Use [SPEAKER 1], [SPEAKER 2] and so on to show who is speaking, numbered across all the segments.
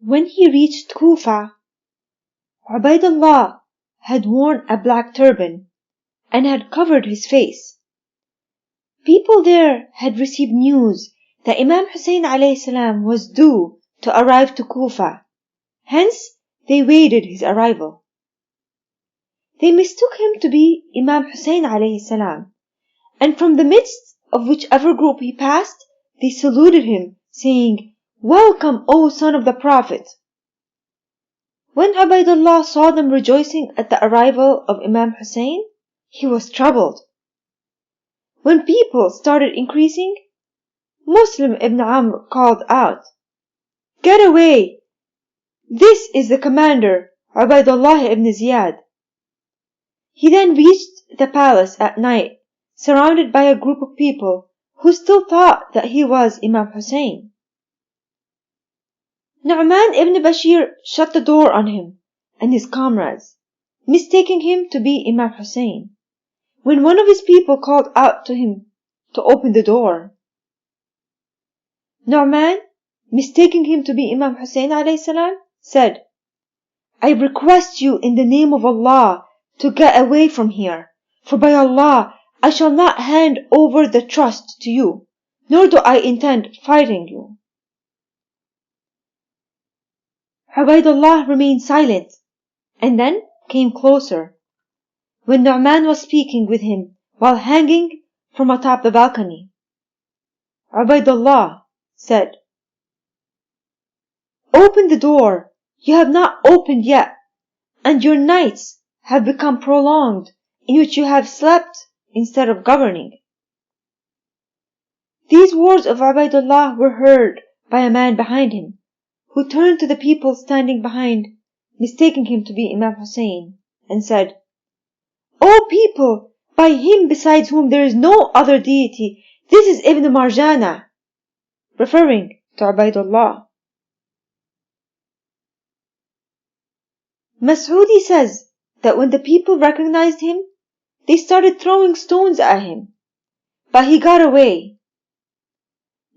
[SPEAKER 1] When he reached Kufa, Ubaydullah had worn a black turban and had covered his face. People there had received news that Imam Hussein alayhi salam was due to arrive to Kufa. Hence, they waited his arrival. They mistook him to be Imam Hussein alayhi salam, and from the midst of whichever group he passed, they saluted him, saying, "Welcome, O son of the Prophet." When Ubaydullah saw them rejoicing at the arrival of Imam Hussein, he was troubled. When people started increasing, Muslim ibn Amr called out, "Get away! This is the commander, Ubaydullah ibn Ziyad." He then reached the palace at night, surrounded by a group of people who still thought that he was Imam Hussein. Nu'man ibn Bashir shut the door on him and his comrades, mistaking him to be Imam Hussein, when one of his people called out to him to open the door. Nu'man, mistaking him to be Imam Hussein alayhi salam, said, "I request you in the name of Allah to get away from here, for by Allah I shall not hand over the trust to you, nor do I intend fighting you." Ubaydullah remained silent and then came closer when Nu'man was speaking with him while hanging from atop the balcony. Ubaydullah said, "Open the door. You have not opened yet, and your nights have become prolonged, in which you have slept instead of governing." These words of Ubaydullah were heard by a man behind him, who turned to the people standing behind, mistaking him to be Imam Hussein, and said, "O people, by him besides whom there is no other deity, this is Ibn Marjana," referring to Ubaydullah. Mas'udi says that when the people recognized him, they started throwing stones at him, but he got away.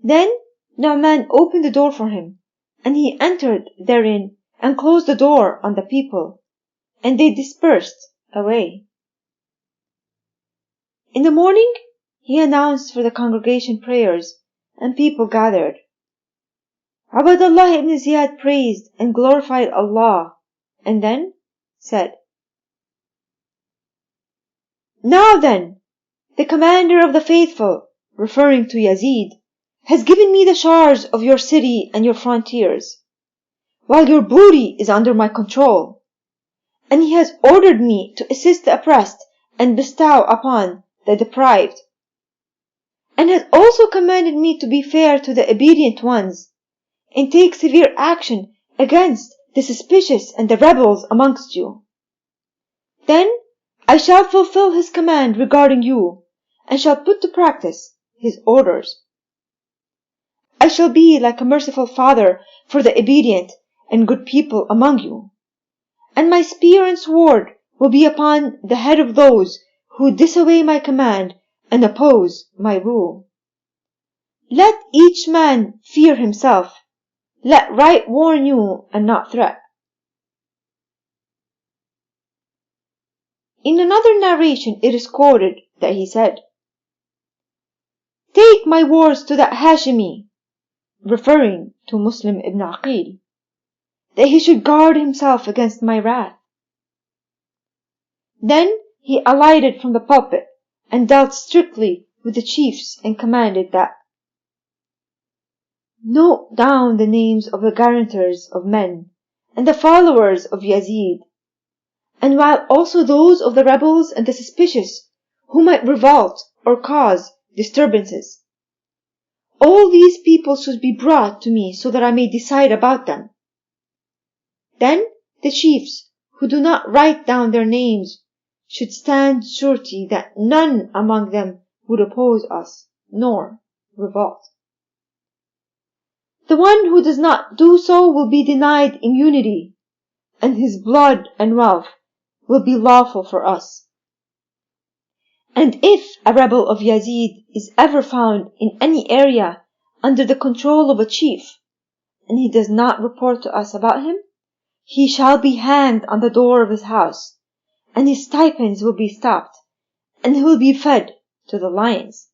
[SPEAKER 1] Then Nu'man opened the door for him, and he entered therein and closed the door on the people, and they dispersed away. In the morning, he announced for the congregation prayers, and people gathered. Ubaydullah ibn Ziyad praised and glorified Allah, and then said, "Now then, the commander of the faithful," referring to Yazid, "has given me the charge of your city and your frontiers, while your booty is under my control. And he has ordered me to assist the oppressed and bestow upon the deprived, and has also commanded me to be fair to the obedient ones, and take severe action against the suspicious and the rebels amongst you. Then I shall fulfill his command regarding you, and shall put to practice his orders. I shall be like a merciful father for the obedient and good people among you, and my spear and sword will be upon the head of those who disobey my command and oppose my rule. Let each man fear himself. Let right warn you and not threat." In another narration it is quoted that he said, "Take my words to that Hashimi," referring to Muslim ibn Aqil, "that he should guard himself against my wrath." Then he alighted from the pulpit and dealt strictly with the chiefs and commanded that, "Note down the names of the guarantors of men and the followers of Yazid, and while also those of the rebels and the suspicious who might revolt or cause disturbances. All these people should be brought to me so that I may decide about them. Then the chiefs who do not write down their names should stand surety that none among them would oppose us, nor revolt. The one who does not do so will be denied immunity, and his blood and wealth will be lawful for us. And if a rebel of Yazid is ever found in any area under the control of a chief, and he does not report to us about him, he shall be hanged on the door of his house, and his stipends will be stopped, and he will be fed to the lions.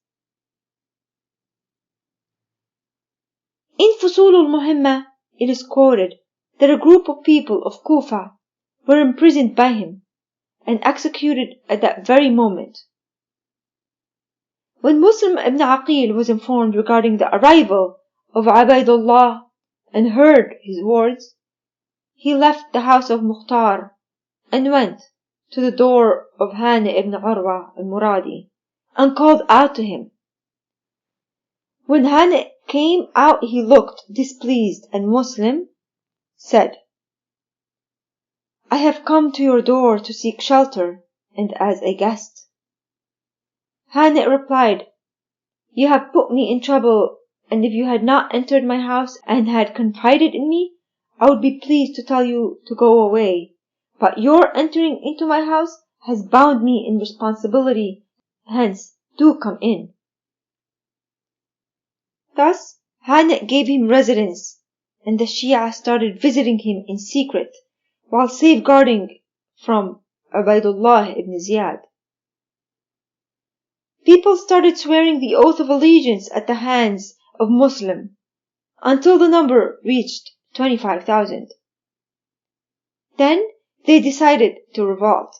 [SPEAKER 1] In Fusul al-Muhimma, it is quoted that a group of people of Kufa were imprisoned by him and executed at that very moment. When Muslim ibn Aqil was informed regarding the arrival of Ubaydullah and heard his words, he left the house of Mukhtar and went to the door of Hani ibn Urwa al-Muradi and called out to him. When Hani came out, he looked displeased, and Muslim said, I have come to your door to seek shelter and as a guest. Hani replied, You have put me in trouble, and if you had not entered my house and had confided in me, I would be pleased to tell you to go away. But your entering into my house has bound me in responsibility, hence do come in. Thus, Hani gave him residence, and the Shia started visiting him in secret, while safeguarding from Ubaydullah ibn Ziyad. People started swearing the oath of allegiance at the hands of Muslim, until the number reached 25,000. Then they decided to revolt,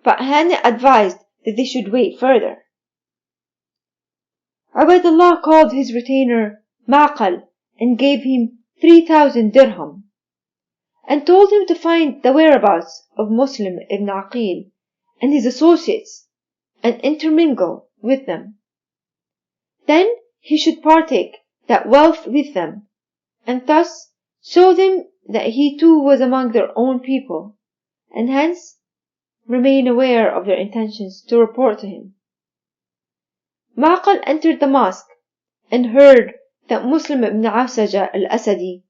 [SPEAKER 1] but Hani advised that they should wait further. Ubaydullah called his retainer Maqal and gave him 3,000 dirham, and told him to find the whereabouts of Muslim ibn Aqil and his associates and intermingle with them. Then he should partake that wealth with them, and thus show them that he too was among their own people, and hence remain aware of their intentions to report to him. Maqal entered the mosque and heard that Muslim ibn Asaja al-Asadi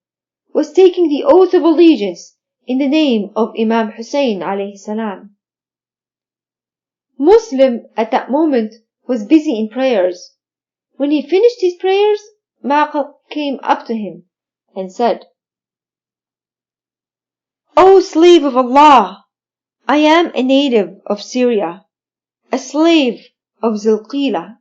[SPEAKER 1] was taking the oath of allegiance in the name of Imam Hussein alayhi salam. Muslim at that moment was busy in prayers. When he finished his prayers, Maqal came up to him and said, O slave of Allah, I am a native of Syria, a slave of Zilqila,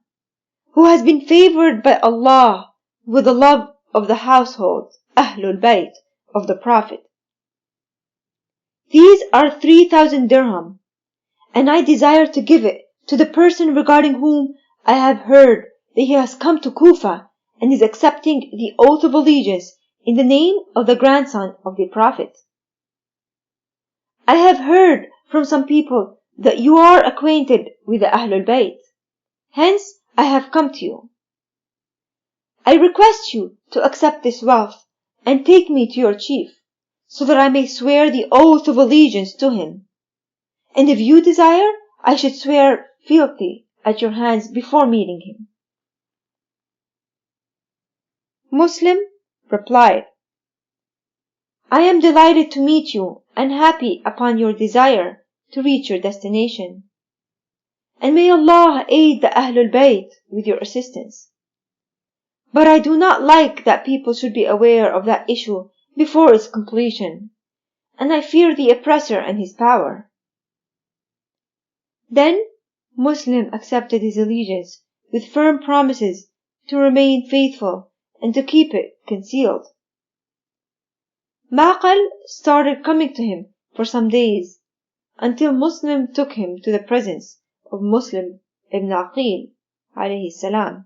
[SPEAKER 1] who has been favored by Allah with the love of the household, Ahlul Bayt, of the Prophet. These are 3,000 dirham, and I desire to give it to the person regarding whom I have heard that he has come to Kufa and is accepting the oath of allegiance in the name of the grandson of the Prophet. I have heard from some people that you are acquainted with the Ahlul Bayt. Hence, I have come to you. I request you to accept this wealth and take me to your chief, so that I may swear the oath of allegiance to him. And if you desire, I should swear fealty at your hands before meeting him. Muslim replied, I am delighted to meet you and happy upon your desire to reach your destination. And may Allah aid the Ahlul Bayt with your assistance. But I do not like that people should be aware of that issue before its completion, and I fear the oppressor and his power. Then Muslim accepted his allegiance with firm promises to remain faithful and to keep it concealed. Maqal started coming to him for some days, until Muslim took him to the presence of Muslim ibn Aqil alayhi salam.